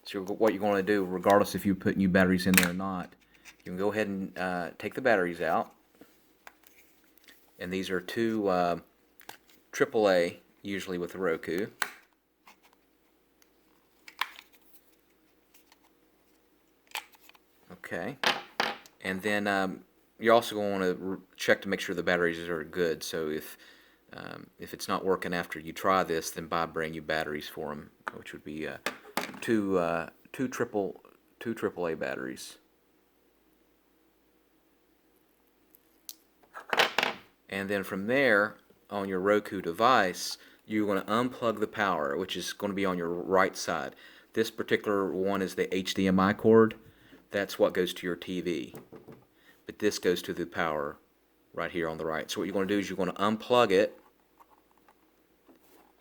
So what you're going to do, regardless if you put new batteries in there or not, you can go ahead and take the batteries out. And these are two AAA, usually with the Roku. Okay. And then you're also going to want to check to make sure the batteries are good. So if it's not working after you try this, then buy brand new batteries for them, which would be two AAA batteries. And then from there, on your Roku device, you're going to unplug the power, which is going to be on your right side. This particular one is the HDMI cord. That's what goes to your TV. But this goes to the power right here on the right. So what you're going to do is you're going to unplug it,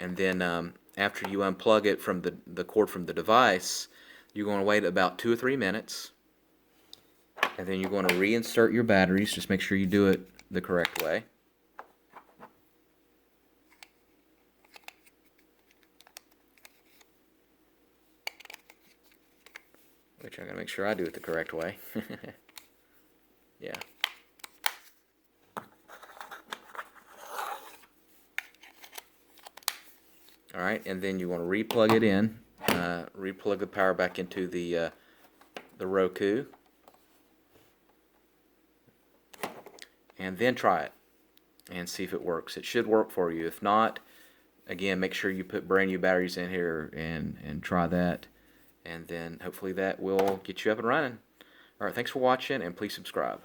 and then after you unplug it from the cord from the device, you're going to wait about 2 or 3 minutes, and then you're going to reinsert your batteries. Just make sure you do it the correct way. Which I'm going to make sure I do it the correct way. Yeah. Alright, and then you want to replug it in, replug the power back into the Roku, and then try it and see if it works. It should work for you. If not, again, make sure you put brand new batteries in here and try that, and then hopefully that will get you up and running. Alright, thanks for watching, and please subscribe.